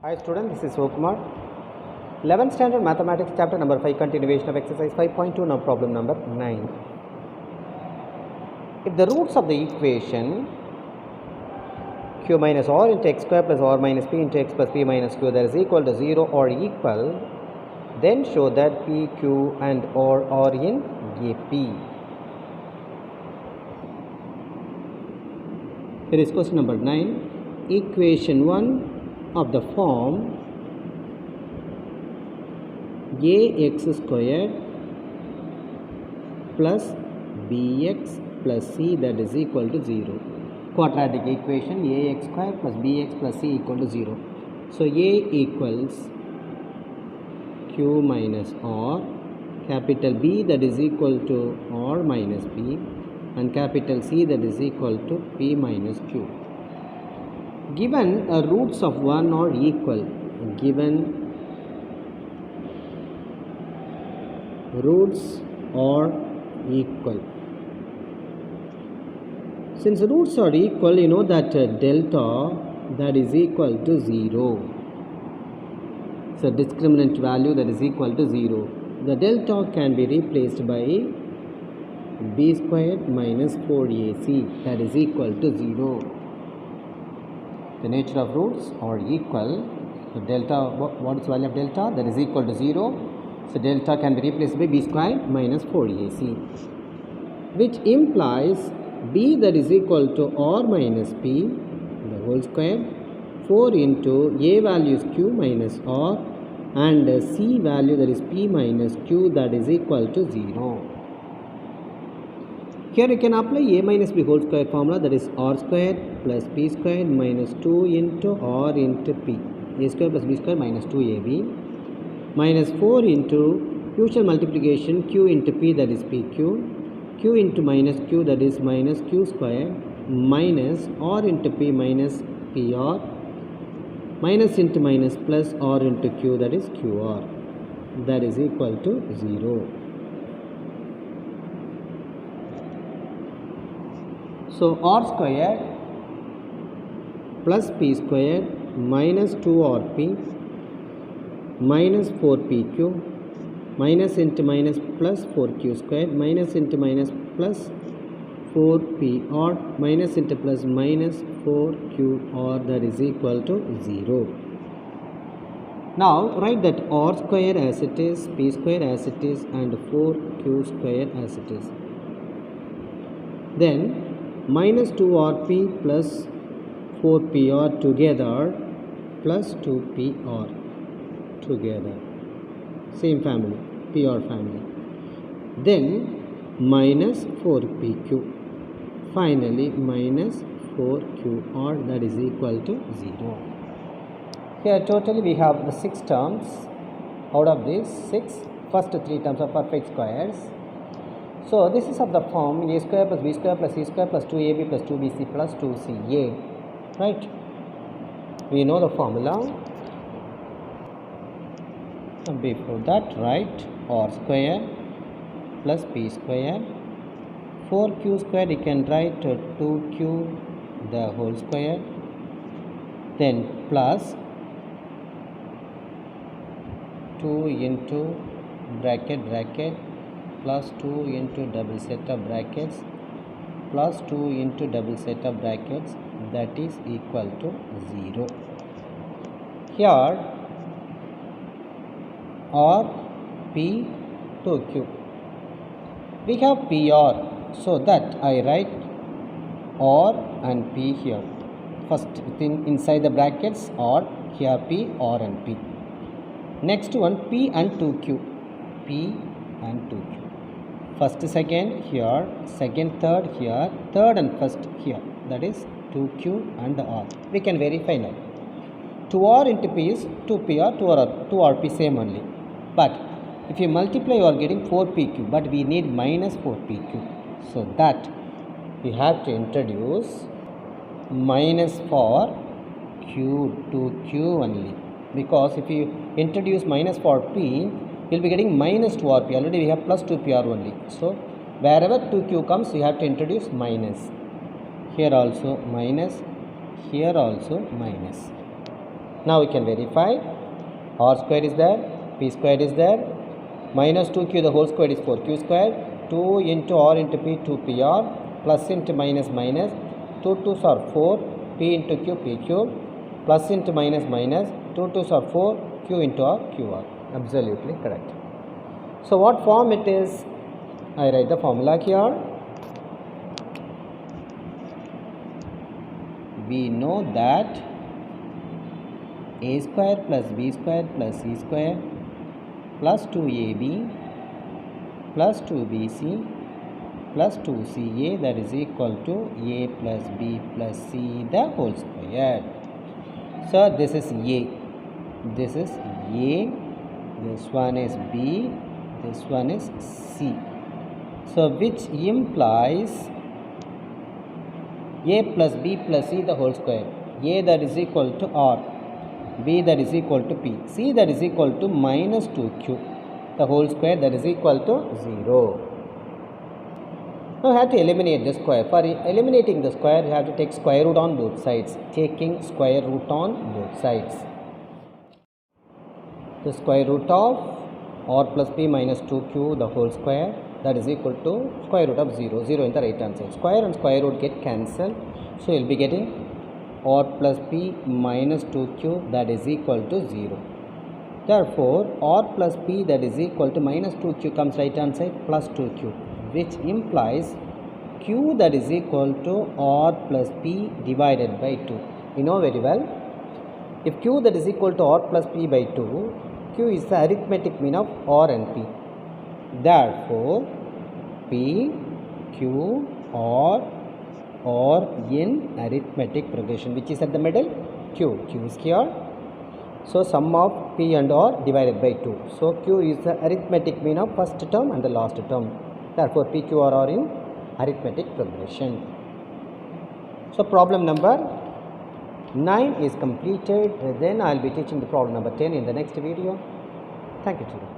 Hi students, this is Sokumar. 11th standard mathematics chapter number 5, continuation of exercise 5.2. Now problem number 9. If the roots of the equation q minus r into x square plus r minus p into x plus p minus q that is equal to 0 or equal, then show that p, q and r are in AP. Here is question number 9. Equation 1 of the form ax squared plus bx plus c that is equal to 0. Quadratic equation ax squared plus bx plus c equal to 0. So a equals q minus r, capital B that is equal to r minus b, and capital C that is equal to p minus q. Given roots of 1 are equal, given roots are equal. Since roots are equal, you know that delta that is equal to 0. So discriminant value that is equal to 0. The delta can be replaced by b squared minus 4ac that is equal to 0. The nature of roots are equal. So delta, what is the value of delta? That is equal to 0. So delta can be replaced by b squared minus 4ac, which implies b that is equal to r minus p the whole square, 4 into a value is q minus r and c value that is p minus q that is equal to 0. Here you can apply a minus b whole square formula, that is r squared plus p squared minus 2 into r into p, a square plus b square minus 2ab, minus 4 into usual multiplication q into p that is pq, q into minus q that is minus q square, minus r into p minus pr, minus into minus plus r into q that is qr, that is equal to 0. So r squared plus p squared minus 2rp minus 4pq minus into minus plus 4q squared minus into minus plus 4pr minus into plus minus 4qr that is equal to 0. Now write that r square as it is, p square as it is and 4q square as it is. Then minus 2rp plus 4pr together plus 2pr together, same family, pr family. Then minus 4pq, finally minus 4qr that is equal to 0. Here totally we have the 6 terms. Out of these 6, first 3 terms are perfect squares. So this is of the form a square plus b square plus c square plus 2ab plus 2bc plus 2ca, right? We know the formula. Before that, write r square plus p square, 4q square you can write 2q the whole square, then plus 2 into bracket plus 2 into double set of brackets plus 2 into double set of brackets that is equal to 0. Here r, p, 2q. We have pr, so that I write r and p here. First inside the brackets r, here p, r and p. Next one p and 2q, p and 2q. First, second here, second, third here, third and first here, that is 2q and r. We can verify now. 2r into p is 2pr, 2rp same only. But if you multiply you are getting 4pq, but we need minus 4pq. So that we have to introduce minus for q to q only. Because if you introduce minus for p, you will be getting minus 2rp. Already we have plus 2pr only. So wherever 2q comes, you have to introduce minus. Here also minus, here also minus. Now we can verify. R square is there, P square is there, minus 2Q the whole square is 4Q square, 2 into R into P 2PR, plus into minus minus, 2 2s are 4, P into Q PQ, plus into minus minus, 2 2s are 4, Q into R QR. Absolutely correct. So what form it is? I write the formula here. We know that A square plus B square plus C square plus 2AB plus 2BC plus 2CA, that is equal to A plus B plus C the whole square. So this is A, this is A, this one is B, this one is C. So which implies A plus B plus C the whole square. A that is equal to R, B that is equal to P, C that is equal to minus 2Q the whole square, that is equal to 0. Now you have to eliminate the square. For eliminating the square, you have to take square root on both sides. Taking square root on both sides. The square root of R plus P minus 2Q the whole square, that is equal to square root of 0. 0 in the right hand side. Square and square root get cancelled. So you will be getting R plus P minus 2Q, that is equal to 0. Therefore, R plus P that is equal to minus 2Q comes right hand side plus 2Q, which implies Q that is equal to R plus P divided by 2. You know very well, if Q that is equal to R plus P by 2, Q is the arithmetic mean of R and P. Therefore, P, Q, R in arithmetic progression, which is at the middle, Q. Q is here. So sum of P and R divided by 2. So Q is the arithmetic mean of first term and the last term. Therefore P, Q, R are in arithmetic progression. So problem number 9 is completed. Then I will be teaching the problem number 10 in the next video. Thank you, children.